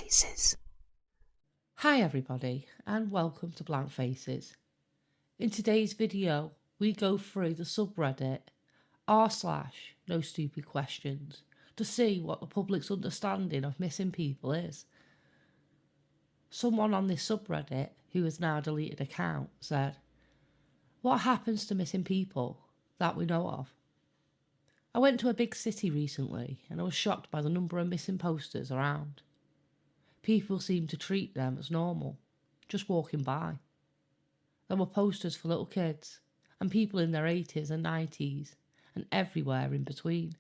Faces. Hi everybody and welcome to Blank Faces. In today's video we go through the subreddit r/no stupid questions to see what the public's understanding of missing people is. Someone on this subreddit, who has now deleted account, said, "What happens to missing people that we know of? I went to a big city recently and I was shocked by the number of missing posters around. People seem to treat them as normal, just walking by. There were posters for little kids and people in their 80s and 90s and everywhere in between.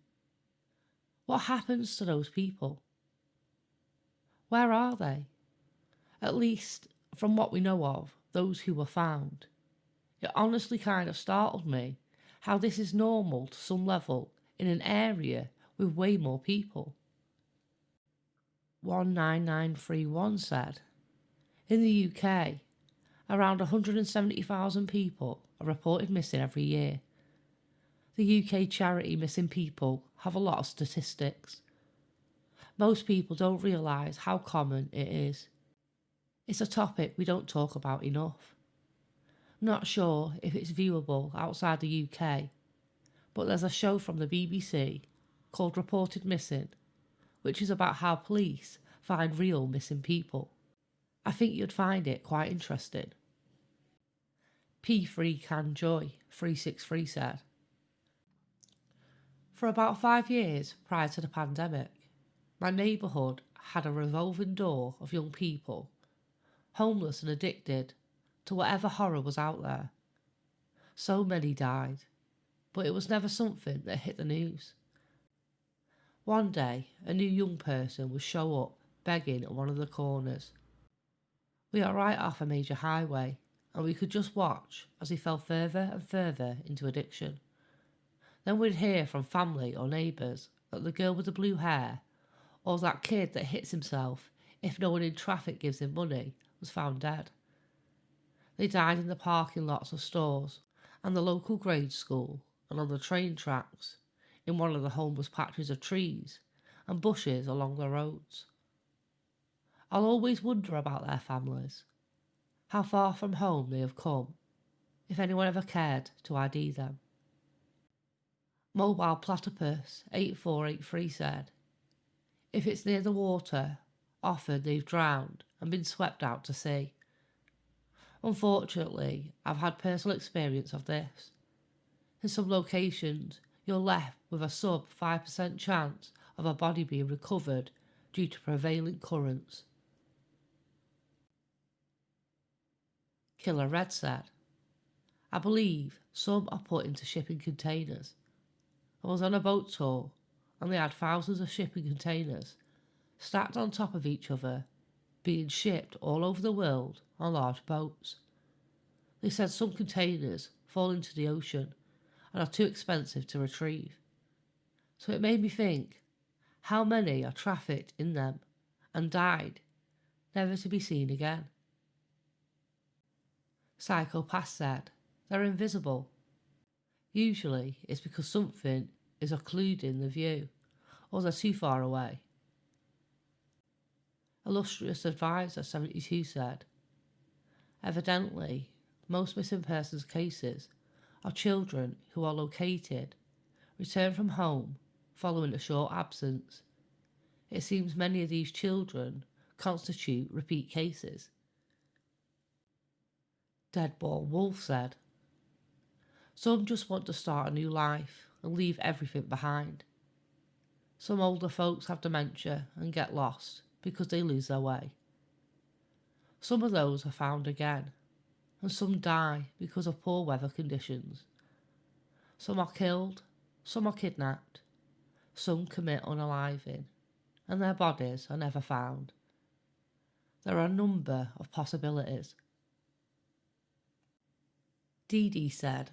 What happens to those people? Where are they? At least, from what we know of, those who were found. It honestly kind of startled me how this is normal to some level in an area with way more people." 19931 said, "In the UK, around 170,000 people are reported missing every year. The UK charity Missing People have a lot of statistics. Most people don't realise how common it is. It's a topic we don't talk about enough. Not sure if it's viewable outside the UK, but there's a show from the BBC called Reported Missing, which is about how police find real missing people. I think you'd find it quite interesting." P3CanJoy 363 said, "For about 5 years prior to the pandemic, my neighbourhood had a revolving door of young people, homeless and addicted to whatever horror was out there. So many died, but it was never something that hit the news. One day, a new young person would show up begging at one of the corners. We are right off a major highway, and we could just watch as he fell further and further into addiction. Then we'd hear from family or neighbours that the girl with the blue hair, or that kid that hits himself if no one in traffic gives him money, was found dead. They died in the parking lots of stores and the local grade school and on the train tracks, in one of the homeless patches of trees and bushes along the roads. I'll always wonder about their families, how far from home they have come, if anyone ever cared to ID them." Mobile Platypus 8483 said, "If it's near the water, often they've drowned and been swept out to sea. Unfortunately, I've had personal experience of this. In some locations, you're left with a sub 5% chance of a body being recovered due to prevailing currents." Killer Red said, "I believe some are put into shipping containers. I was on a boat tour and they had thousands of shipping containers stacked on top of each other, being shipped all over the world on large boats. They said some containers fall into the ocean and are too expensive to retrieve. So it made me think, how many are trafficked in them and died, never to be seen again?" Psychopath said, "They're invisible. Usually it's because something is occluding the view or they're too far away." Illustrious Advisor 72 said, "Evidently, most missing persons cases are children who are located, return from home following a short absence. It seems many of these children constitute repeat cases." Deadball Wolf said, "Some just want to start a new life and leave everything behind. Some older folks have dementia and get lost because they lose their way. Some of those are found again, and some die because of poor weather conditions. Some are killed, some are kidnapped, some commit unaliving, and their bodies are never found. There are a number of possibilities." Dee Dee said,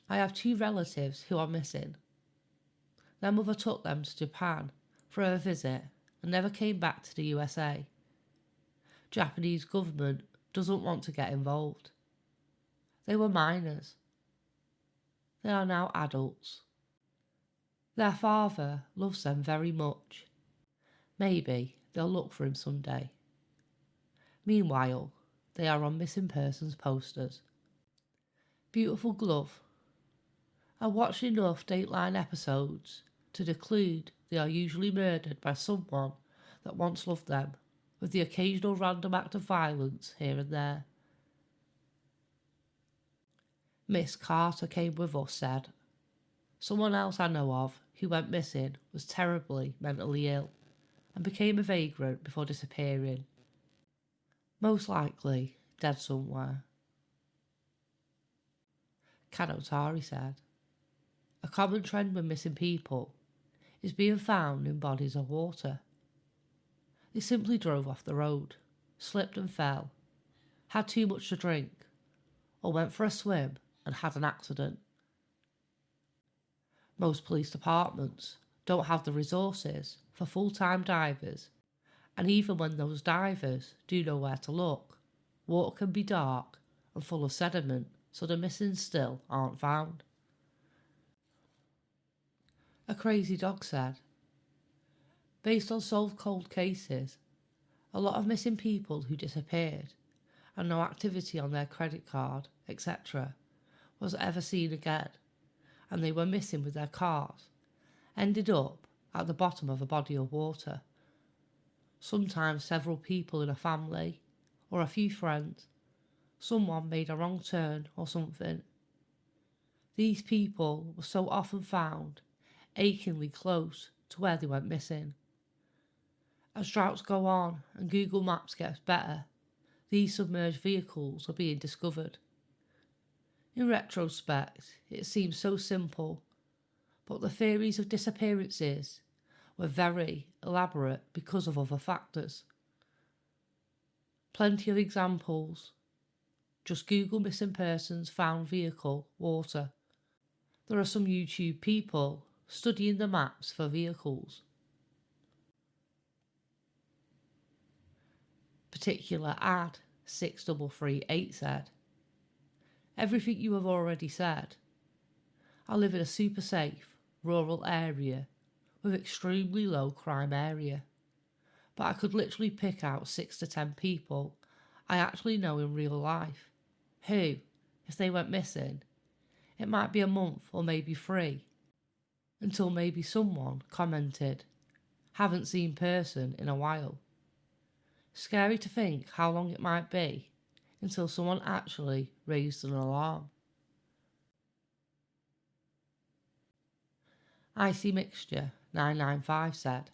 "I have 2 relatives who are missing. Their mother took them to Japan for a visit and never came back to the USA. Japanese government doesn't want to get involved. They were minors. They are now adults. Their father loves them very much. Maybe They'll look for him someday. Meanwhile, they are on missing persons posters. Beautiful glove. I watched enough Dateline episodes to conclude they are usually murdered by someone that once loved them, with the occasional random act of violence here and there. Miss Carter came with us, said. Someone else I know of who went missing was terribly mentally ill and became a vagrant before disappearing. Most likely dead somewhere. Kanotari said, a common trend with missing people is being found in bodies of water. They simply drove off the road, slipped and fell, had too much to drink, or went for a swim and had an accident. Most police departments don't have the resources for full-time divers, and even when those divers do know where to look, water can be dark and full of sediment, so the missing still aren't found. A crazy dog said, based on solved cold cases, a lot of missing people who disappeared and no activity on their credit card, etc., was ever seen again, and they were missing with their cars, ended up at the bottom of a body of water. Sometimes several people in a family, or a few friends. Someone made a wrong turn or something. These people were so often found achingly close to where they went missing. As droughts go on and Google Maps gets better, these submerged vehicles are being discovered. In retrospect, it seems so simple, but the theories of disappearances were very elaborate because of other factors. Plenty of examples. Just Google missing persons found vehicle water. There are some YouTube people studying the maps for vehicles. Particular ad 6338 said, everything you have already said. I live in a super safe, rural area with extremely low crime area, but I could literally pick out 6 to 10 people I actually know in real life who, if they went missing, it might be a month or maybe 3 until maybe someone commented, haven't seen person in a while. Scary to think how long it might be until someone actually raised an alarm. Icy Mixture 995 said,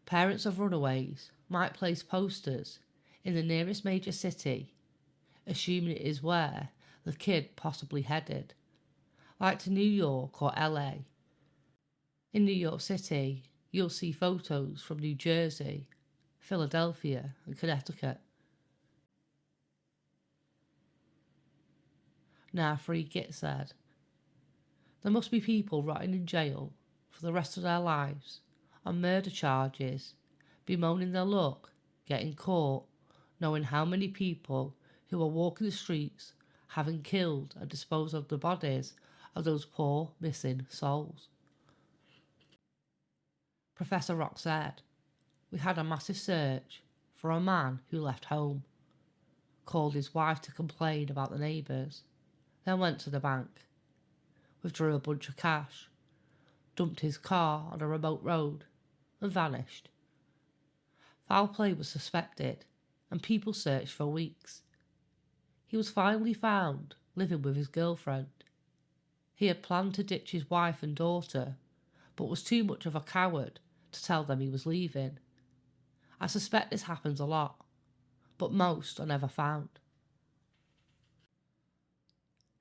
parents of runaways might place posters in the nearest major city, assuming it is where the kid possibly headed, like to New York or LA. In New York City, you'll see photos from New Jersey, Philadelphia and Connecticut. Free Git said, there must be people rotting in jail for the rest of their lives on murder charges, bemoaning their luck, getting caught, knowing how many people who are walking the streets having killed and disposed of the bodies of those poor missing souls. Professor Rock said, we had a massive search for a man who left home, called his wife to complain about the neighbours, then went to the bank, withdrew a bunch of cash, dumped his car on a remote road and vanished. Foul play was suspected and people searched for weeks. He was finally found living with his girlfriend. He had planned to ditch his wife and daughter, but was too much of a coward to tell them he was leaving. I suspect this happens a lot, but most are never found.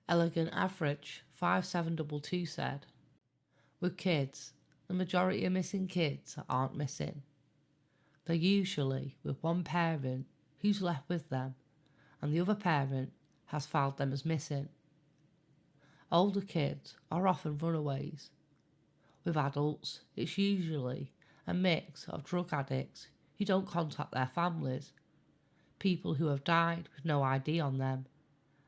Elegant Average 5722 said, with kids, the majority of missing kids aren't missing. They're usually with one parent who's left with them and the other parent has filed them as missing. Older kids are often runaways. With adults, it's usually a mix of drug addicts who don't contact their families, people who have died with no ID on them,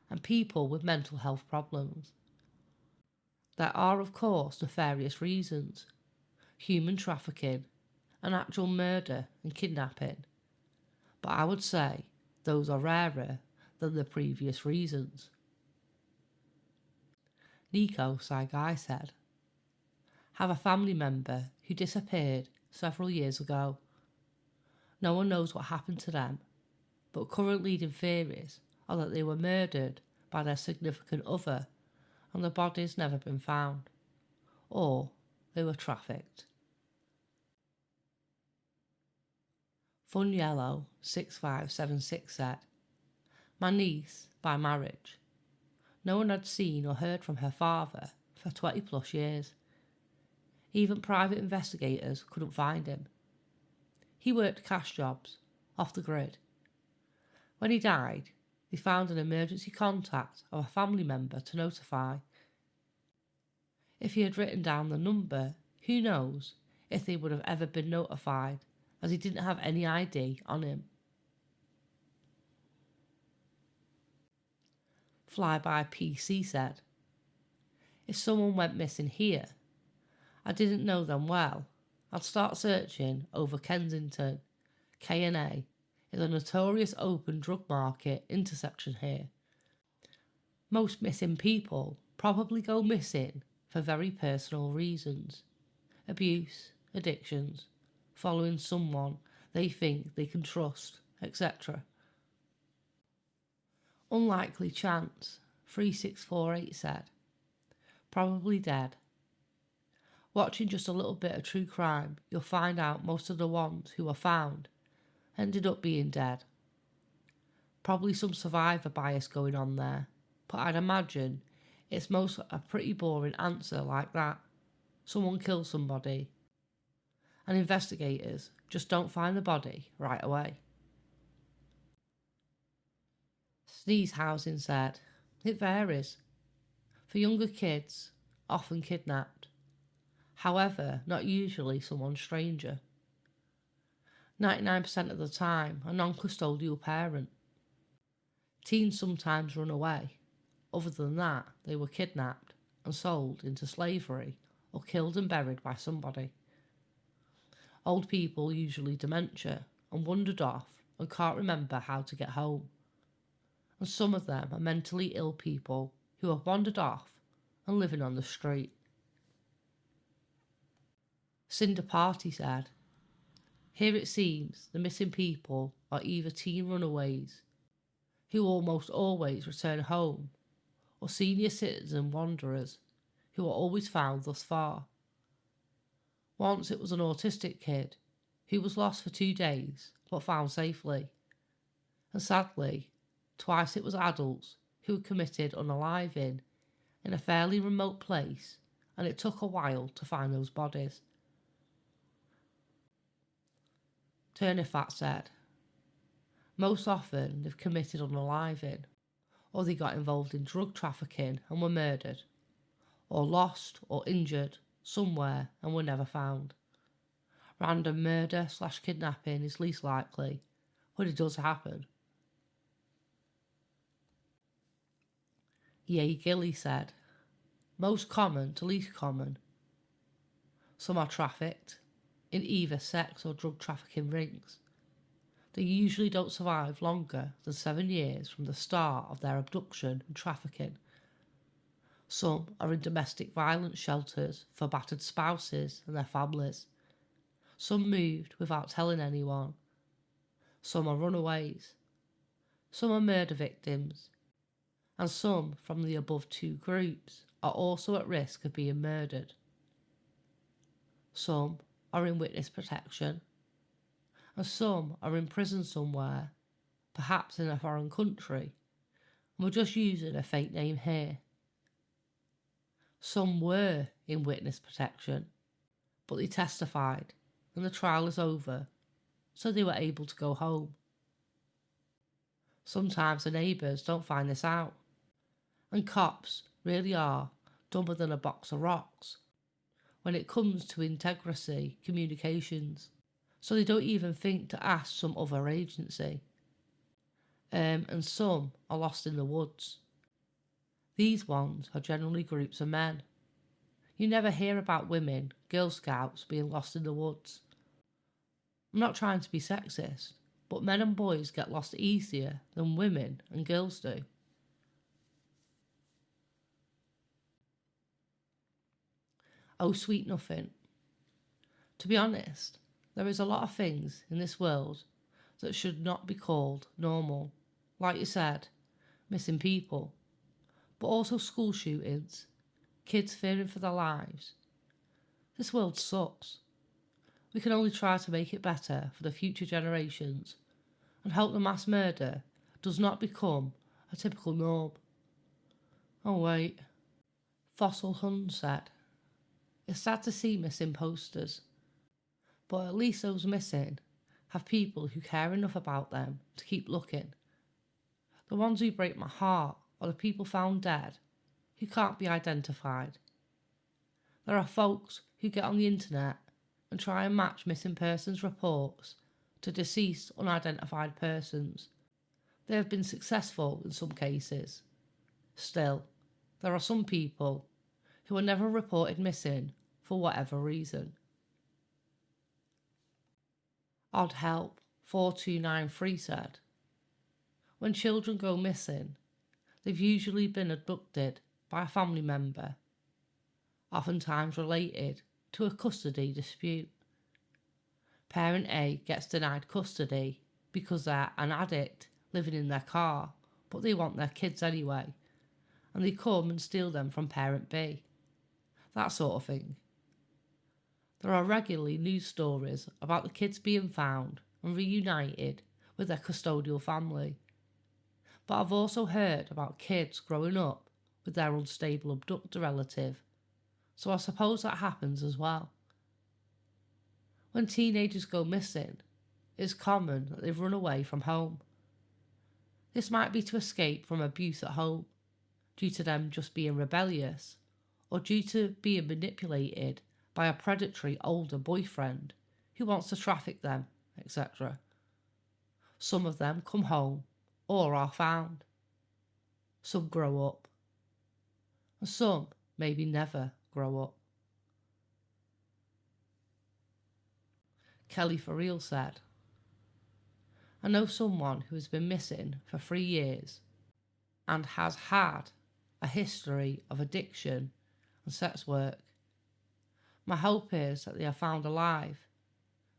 and people with mental health problems. There are, of course, nefarious reasons, human trafficking an actual murder and kidnapping, but I would say those are rarer than the previous reasons. Nico Saigai said, have a family member who disappeared several years ago. No one knows what happened to them, but current leading theories are that they were murdered by their significant other and the body's never been found, or they were trafficked. Fun Yellow 6576 said, my niece, by marriage. No one had seen or heard from her father for 20 plus years. Even private investigators couldn't find him. He worked cash jobs, off the grid. When he died, they found an emergency contact of a family member to notify. If he had written down the number, who knows if they would have ever been notified, as he didn't have any ID on him. Flyby PC said, if someone went missing here, I didn't know them well, I'd start searching over Kensington. K&A is a notorious open drug market intersection here. Most missing people probably go missing for very personal reasons. Abuse, addictions, following someone they think they can trust, etc. Unlikely chance, 3648 said. Probably dead. Watching just a little bit of true crime, you'll find out most of the ones who were found ended up being dead. Probably some survivor bias going on there, but I'd imagine it's most a pretty boring answer like that. Someone killed somebody, and investigators just don't find the body right away. Sneeze Housing said, it varies. For younger kids, often kidnapped. However, not usually someone stranger. 99% of the time, a non-custodial parent. Teens sometimes run away. Other than that, they were kidnapped and sold into slavery or killed and buried by somebody. Old people, usually dementia, and wandered off and can't remember how to get home. And some of them are mentally ill people who have wandered off and living on the street. Cinder Party said, here it seems the missing people are either teen runaways, who almost always return home, or senior citizen wanderers, who are always found thus far. Once it was an autistic kid, who was lost for 2 days, but found safely. And sadly, twice it was adults who were committed unaliving in a fairly remote place, and it took a while to find those bodies. Turnifat said, most often they've committed unaliving, or they got involved in drug trafficking and were murdered, or lost or injured somewhere and were never found. Random murder / kidnapping is least likely, but it does happen. Yay Gilly said, most common to least common. Some are trafficked in either sex or drug trafficking rings. They usually don't survive longer than 7 years from the start of their abduction and trafficking. Some are in domestic violence shelters for battered spouses and their families. Some moved without telling anyone. Some are runaways. Some are murder victims. And some from the above 2 groups are also at risk of being murdered. Some are in witness protection, and some are in prison somewhere, perhaps in a foreign country, and we're just using a fake name here. Some were in witness protection, but they testified and the trial is over, so they were able to go home. Sometimes the neighbours don't find this out, and cops really are dumber than a box of rocks when it comes to integrity communications, so they don't even think to ask some other agency. And some are lost in the woods. These ones are generally groups of men. You never hear about women, Girl Scouts being lost in the woods. I'm not trying to be sexist, but men and boys get lost easier than women and girls do. Oh, sweet nothing. To be honest, there is a lot of things in this world that should not be called normal. Like you said, missing people, but also school shootings, kids fearing for their lives. This world sucks. We can only try to make it better for the future generations and hope the mass murder does not become a typical norm. Oh wait, Fossil Hun said, it's sad to see missing posters, but at least those missing have people who care enough about them to keep looking. The ones who break my heart are the people found dead who can't be identified. There are folks who get on the internet and try and match missing persons reports to deceased unidentified persons. They have been successful in some cases. Still, there are some people who are never reported missing for whatever reason. Odd Help 4293 said, when children go missing, they've usually been abducted by a family member, oftentimes related to a custody dispute. Parent A gets denied custody because they're an addict living in their car, but they want their kids anyway, and they come and steal them from parent B. That sort of thing. There are regularly news stories about the kids being found and reunited with their custodial family. But I've also heard about kids growing up with their unstable abductor relative, so I suppose that happens as well. When teenagers go missing, it's common that they've run away from home. This might be to escape from abuse at home, due to them just being rebellious, or due to being manipulated by a predatory older boyfriend who wants to traffic them, etc. Some of them come home or are found. Some grow up. And some maybe never grow up. Kelly for real said, I know someone who has been missing for 3 years and has had a history of addiction and sex work. My hope is that they are found alive,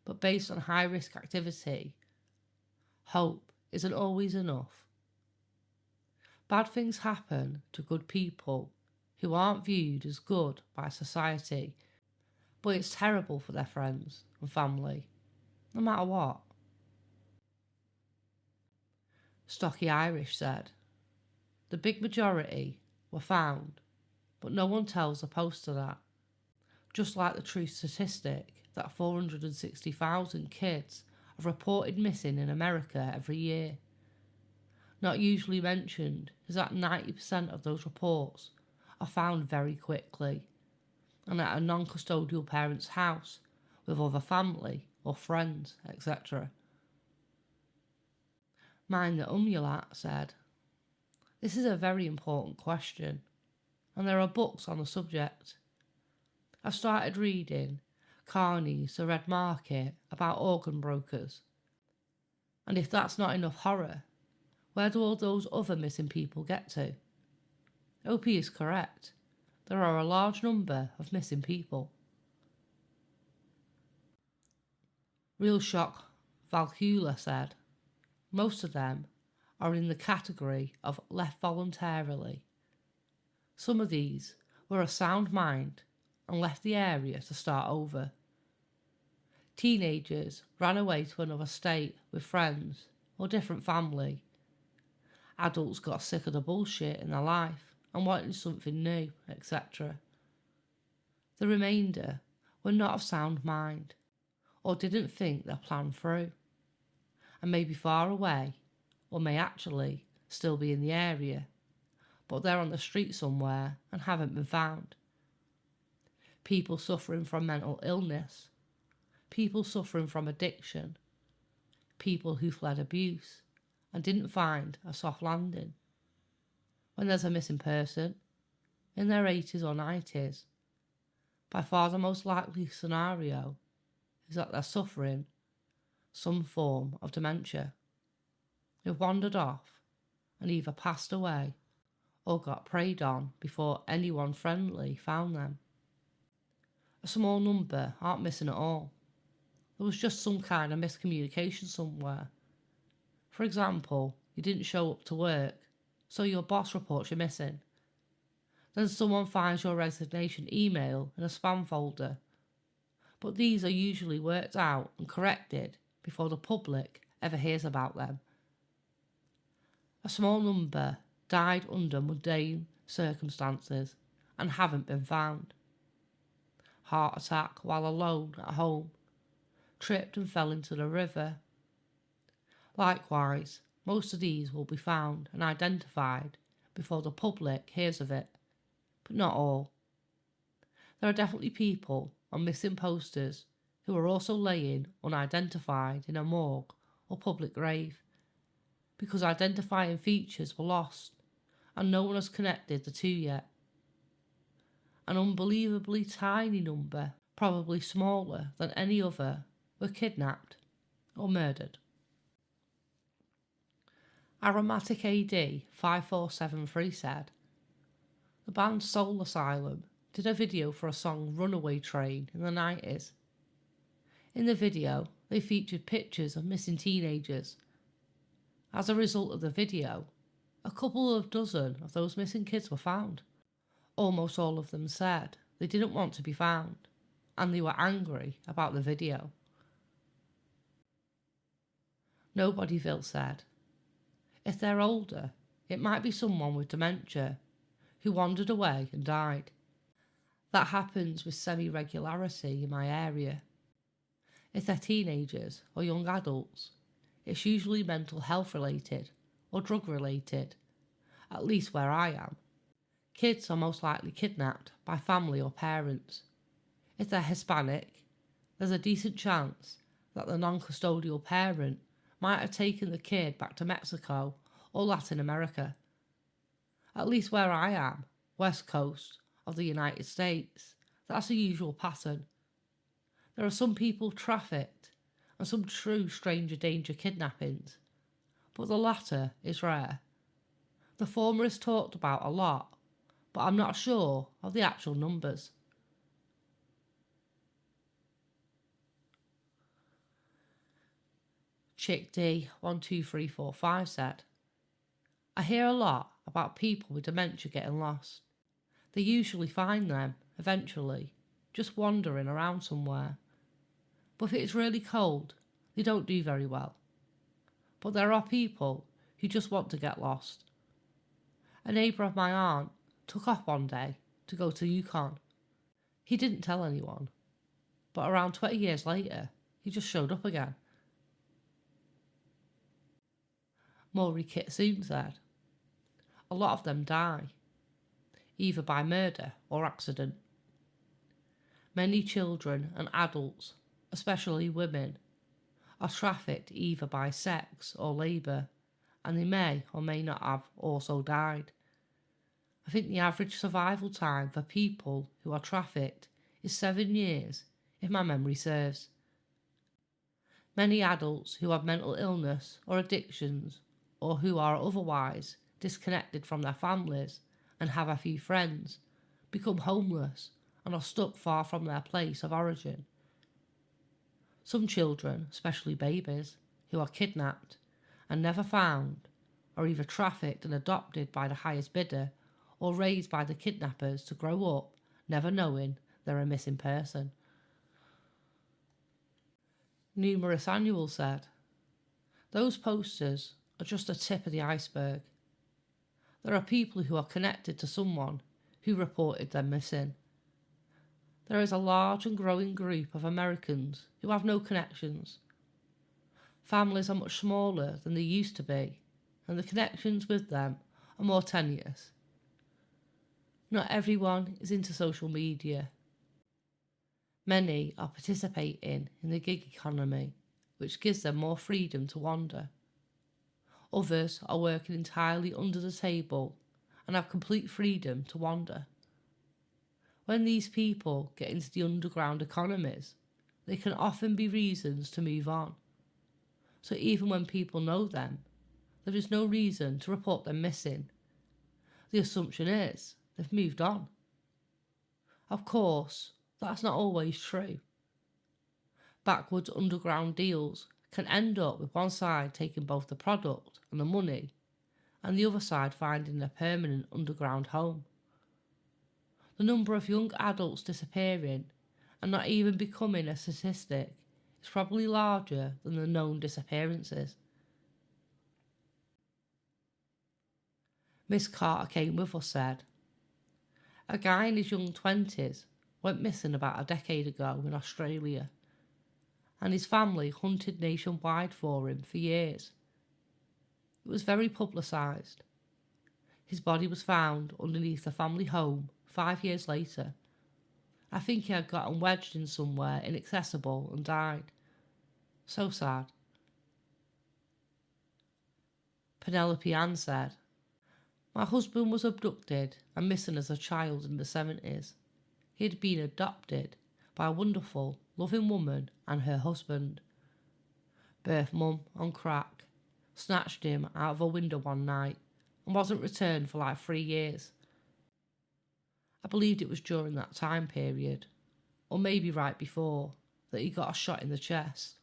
but based on high risk activity, hope isn't always enough. Bad things happen to good people who aren't viewed as good by society, but it's terrible for their friends and family, no matter what. Stocky Irish said, the big majority were found, but no one tells the poster that. Just like the true statistic that 460,000 kids are reported missing in America every year. Not usually mentioned is that 90% of those reports are found very quickly and at a non-custodial parent's house with other family or friends, etc. Mind the Umulat said, this is a very important question, and there are books on the subject. I've started reading Carney's The Red Market about organ brokers. And if that's not enough horror, where do all those other missing people get to? OP is correct. There are a large number of missing people. Real Shock Valhula said, most of them are in the category of left voluntarily. Some of these were of sound mind and left the area to start over. Teenagers ran away to another state with friends or different family. Adults got sick of the bullshit in their life and wanted something new, etc. The remainder were not of sound mind or didn't think their plan through and may be far away or may actually still be in the area, but they're on the street somewhere and haven't been found. People suffering from mental illness, people suffering from addiction, people who fled abuse and didn't find a soft landing. When there's a missing person in their 80s or 90s, by far the most likely scenario is that they're suffering some form of dementia, who wandered off and either passed away or got preyed on before anyone friendly found them. A small number aren't missing at all. There was just some kind of miscommunication somewhere. For example, you didn't show up to work, so your boss reports you missing. Then someone finds your resignation email in a spam folder. But these are usually worked out and corrected before the public ever hears about them. A small number died under mundane circumstances and haven't been found. Heart attack while alone at home, tripped and fell into the river. Likewise, most of these will be found and identified before the public hears of it, but not all. There are definitely people on missing posters who are also laying unidentified in a morgue or public grave, because identifying features were lost and no one has connected the two yet. An unbelievably tiny number, probably smaller than any other, were kidnapped or murdered. Aromatic AD 5473 said, the band Soul Asylum did a video for a song Runaway Train in the 90s. In the video, they featured pictures of missing teenagers. As a result of the video, a couple of dozen of those missing kids were found. Almost all of them said they didn't want to be found, and they were angry about the video. Nobodyville said, if they're older, it might be someone with dementia who wandered away and died. That happens with semi-regularity in my area. If they're teenagers or young adults, it's usually mental health related or drug related, at least where I am. Kids are most likely kidnapped by family or parents. If they're Hispanic, there's a decent chance that the non-custodial parent might have taken the kid back to Mexico or Latin America. At least where I am, west coast of the United States, that's a usual pattern. There are some people trafficked and some true stranger danger kidnappings, but the latter is rare. The former is talked about a lot, but I'm not sure of the actual numbers. Chick D12345 said, I hear a lot about people with dementia getting lost. They usually find them, eventually, just wandering around somewhere. But if it's really cold, they don't do very well. But there are people who just want to get lost. A neighbour of my aunt took off one day to go to Yukon. He didn't tell anyone, but around 20 years later, he just showed up again. Maury Kitsoon said, a lot of them die, either by murder or accident. Many children and adults, especially women, are trafficked either by sex or labour, and they may or may not have also died. I think the average survival time for people who are trafficked is 7 years, if my memory serves. Many adults who have mental illness or addictions, or who are otherwise disconnected from their families and have a few friends, become homeless and are stuck far from their place of origin. Some children, especially babies, who are kidnapped and never found, are either trafficked and adopted by the highest bidder or raised by the kidnappers to grow up never knowing they're a missing person. Numerous Annual said, those posters are just a tip of the iceberg. There are people who are connected to someone who reported them missing. There is a large and growing group of Americans who have no connections. Families are much smaller than they used to be, and the connections with them are more tenuous. Not everyone is into social media. Many are participating in the gig economy, which gives them more freedom to wander. Others are working entirely under the table and have complete freedom to wander. When these people get into the underground economies, they can often be reasons to move on. so even when people know them, there is no reason to report them missing. The assumption is they've moved on. Of course, that's not always true. Backwoods underground deals can end up with one side taking both the product and the money, and the other side finding a permanent underground home. The number of young adults disappearing and not even becoming a statistic is probably larger than the known disappearances. Miss Carter came with us said, a guy in his young 20s went missing about a decade ago in Australia, and his family hunted nationwide for him for years. It was very publicised. His body was found underneath the family home 5 years later. I think he had gotten wedged in somewhere inaccessible and died. So sad. Penelope Ann said, my husband was abducted and missing as a child in the 70s. He had been adopted by a wonderful, loving woman and her husband. Birth mum on crack snatched him out of a window one night and wasn't returned for like 3 years. I believed it was during that time period, or maybe right before, that he got a shot in the chest.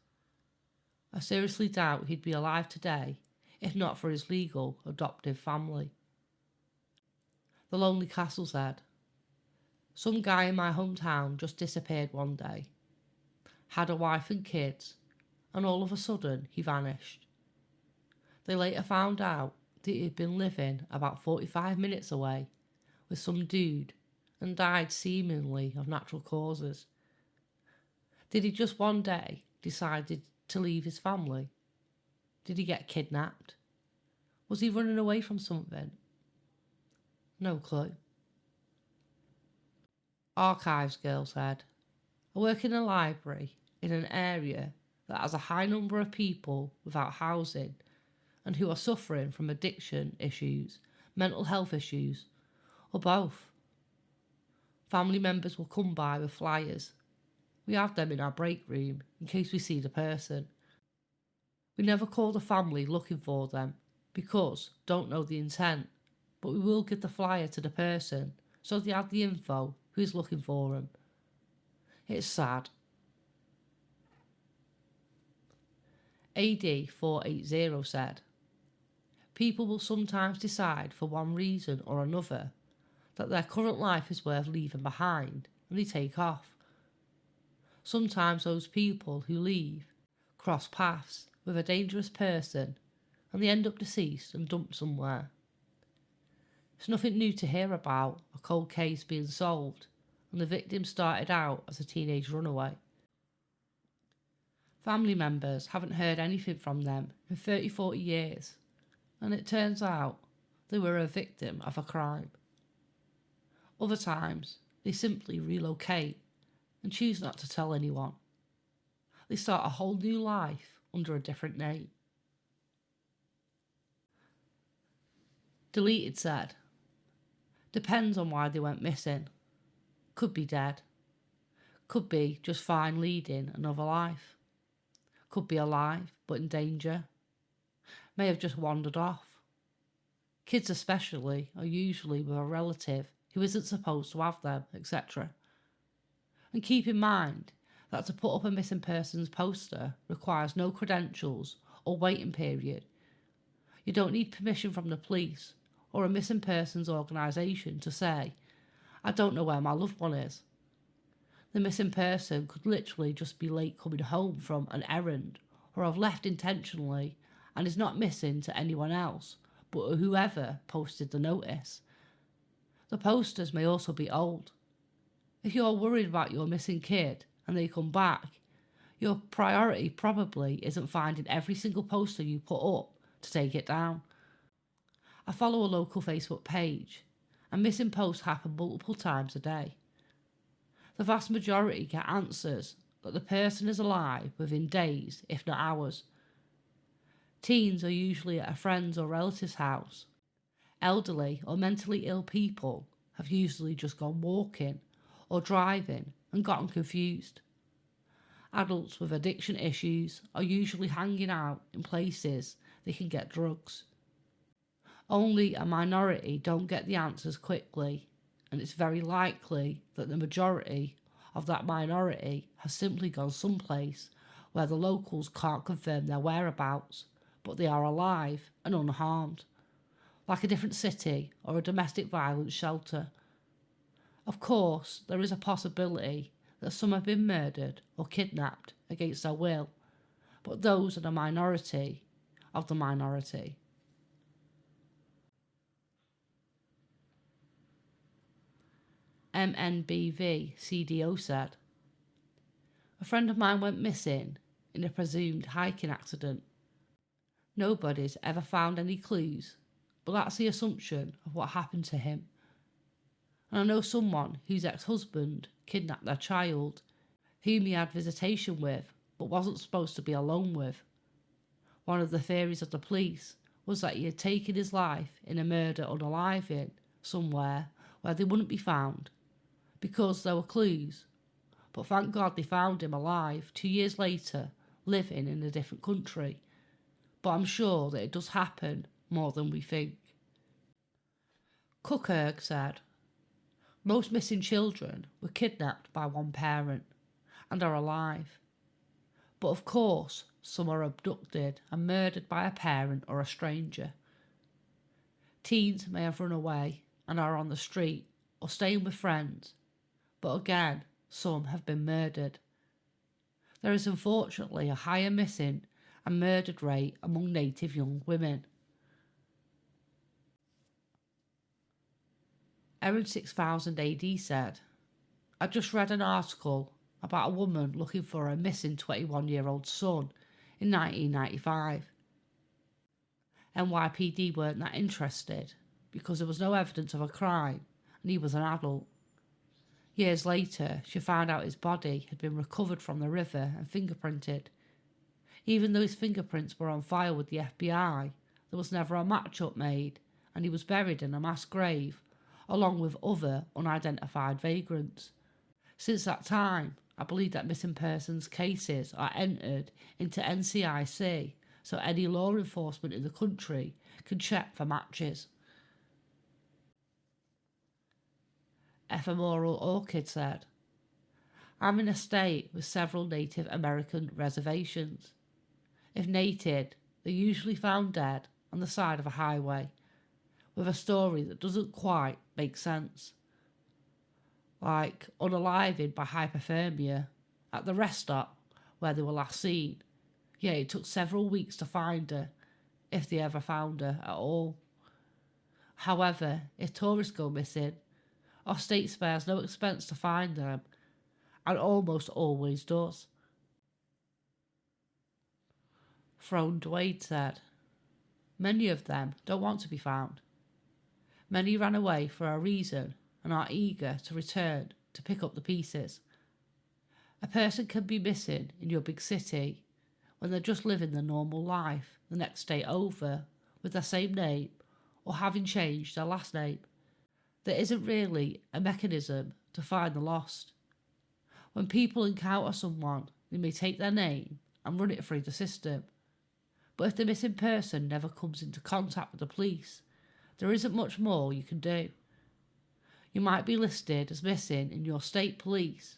I seriously doubt he'd be alive today if not for his legal adoptive family. The Lonely Castle said, some guy in my hometown just disappeared one day, had a wife and kids, and all of a sudden he vanished. They later found out that he'd been living about 45 minutes away with some dude and died seemingly of natural causes. Did he just one day decide to leave his family? Did he get kidnapped? Was he running away from something? No clue. Archives girl said, I work in a library in an area that has a high number of people without housing and who are suffering from addiction issues, mental health issues, or both. Family members will come by with flyers. We have them in our break room in case we see the person. We never call the family looking for them because don't know the intent, but we will give the flyer to the person so they have the info who is looking for them. It's sad. AD 480 said, people will sometimes decide for one reason or another that their current life is worth leaving behind and they take off. Sometimes those people who leave cross paths with a dangerous person and they end up deceased and dumped somewhere. It's nothing new to hear about a cold case being solved and the victim started out as a teenage runaway. Family members haven't heard anything from them in 30-40 years, and it turns out they were a victim of a crime. Other times, they simply relocate and choose not to tell anyone. They start a whole new life under a different name. Deleted said, depends on why they went missing. Could be dead. Could be just fine leading another life. Could be alive but in danger. May have just wandered off. Kids especially are usually with a relative who isn't supposed to have them, etc. And keep in mind that to put up a missing persons poster requires no credentials or waiting period. You don't need permission from the police or a missing persons organisation to say, I don't know where my loved one is. The missing person could literally just be late coming home from an errand or have left intentionally and is not missing to anyone else but whoever posted the notice. The posters may also be old. If you're worried about your missing kid and they come back, your priority probably isn't finding every single poster you put up to take it down. I follow a local Facebook page and missing posts happen multiple times a day. The vast majority get answers that the person is alive within days, if not hours. Teens are usually at a friend's or relative's house. Elderly or mentally ill people have usually just gone walking or driving and gotten confused. Adults with addiction issues are usually hanging out in places they can get drugs. Only a minority don't get the answers quickly, and it's very likely that the majority of that minority has simply gone someplace where the locals can't confirm their whereabouts, but they are alive and unharmed, like a different city or a domestic violence shelter. Of course, there is a possibility that some have been murdered or kidnapped against their will, but those are the minority of the minority. MNBV CDO said, "A friend of mine went missing in a presumed hiking accident. Nobody's ever found any clues, but that's the assumption of what happened to him. And I know someone whose ex-husband kidnapped their child, whom he had visitation with but wasn't supposed to be alone with. One of the theories of the police was that he had taken his life in a murder unaliving somewhere where they wouldn't be found, because there were clues, but thank God they found him alive 2 years later, living in a different country. But I'm sure that it does happen more than we think." Kuckerg said, "Most missing children were kidnapped by one parent and are alive. But of course, some are abducted and murdered by a parent or a stranger. Teens may have run away and are on the street or staying with friends, but again, some have been murdered. There is unfortunately a higher missing and murdered rate among native young women." Erin 6000 AD said, "I just read an article about a woman looking for her missing 21-year-old son in 1995. NYPD weren't that interested because there was no evidence of a crime and he was an adult. Years later, she found out his body had been recovered from the river and fingerprinted. Even though his fingerprints were on file with the FBI, there was never a match-up made, and he was buried in a mass grave, along with other unidentified vagrants. Since that time, I believe that missing persons cases are entered into NCIC, so any law enforcement in the country can check for matches." Ephemeral Orchid said, "I'm in a state with several Native American reservations. If native, they're usually found dead on the side of a highway, with a story that doesn't quite make sense. Like unaliving by hypothermia at the rest stop where they were last seen, yet it took several weeks to find her, if they ever found her at all. However, if tourists go missing, our state spares no expense to find them, and almost always does." Throne Dwayne said, "Many of them don't want to be found. Many ran away for a reason and are eager to return to pick up the pieces. A person can be missing in your big city when they're just living their normal life the next state over with their same name or having changed their last name. There isn't really a mechanism to find the lost. When people encounter someone, they may take their name and run it through the system. But if the missing person never comes into contact with the police, there isn't much more you can do. You might be listed as missing in your state police,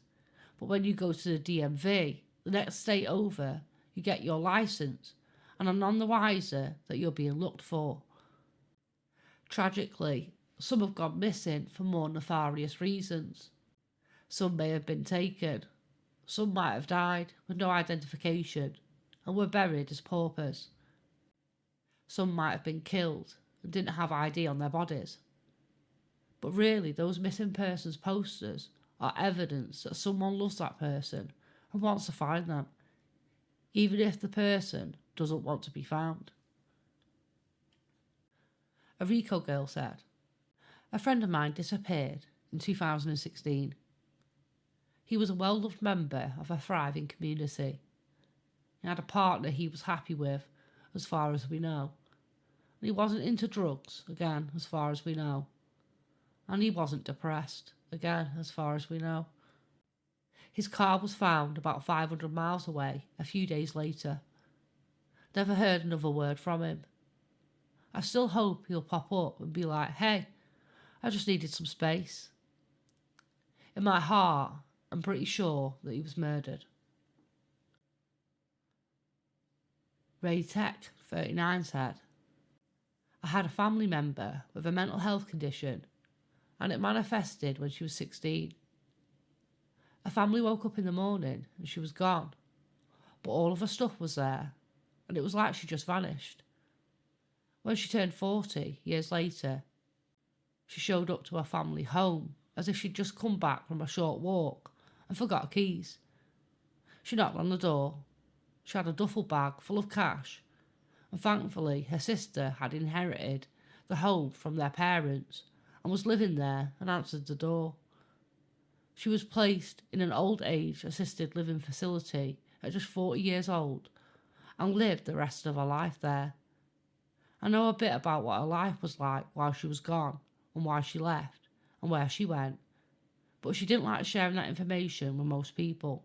but when you go to the DMV, the next state over, you get your license and are none the wiser that you're being looked for. Tragically, some have gone missing for more nefarious reasons. Some may have been taken, some might have died with no identification and were buried as paupers. Some might have been killed and didn't have ID on their bodies. But really, those missing persons posters are evidence that someone loves that person and wants to find them, even if the person doesn't want to be found." A Rico girl said, "A friend of mine disappeared in 2016. He was a well-loved member of a thriving community. He had a partner he was happy with, as far as we know. And he wasn't into drugs, again, as far as we know. And he wasn't depressed, again, as far as we know. His car was found about 500 miles away a few days later. Never heard another word from him. I still hope he'll pop up and be like, hey, I just needed some space. In my heart, I'm pretty sure that he was murdered. Ray Tech, 39, said, I had a family member with a mental health condition and it manifested when she was 16. Her family woke up in the morning and she was gone, but all of her stuff was there and it was like she just vanished. When she turned 40 years later, she showed up to her family home as if she'd just come back from a short walk and forgot her keys. She knocked on the door. She had a duffel bag full of cash, and thankfully her sister had inherited the home from their parents and was living there and answered the door. She was placed in an old age assisted living facility at just 40 years old and lived the rest of her life there. I know a bit about what her life was like while she was gone and why she left and where she went, but she didn't like sharing that information with most people.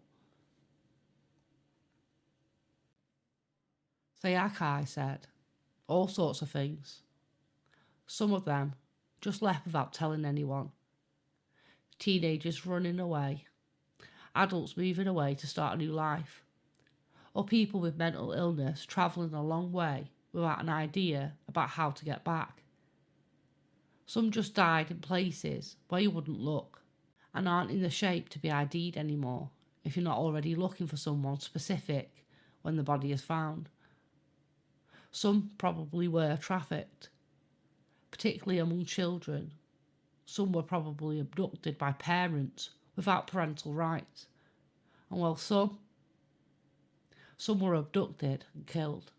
Sayakai said all sorts of things. Some of them just left without telling anyone. Teenagers running away, adults moving away to start a new life, or people with mental illness travelling a long way without an idea about how to get back. Some just died in places where you wouldn't look and aren't in the shape to be ID'd anymore if you're not already looking for someone specific when the body is found. Some probably were trafficked, particularly among children. Some were probably abducted by parents without parental rights. And while some were abducted and killed.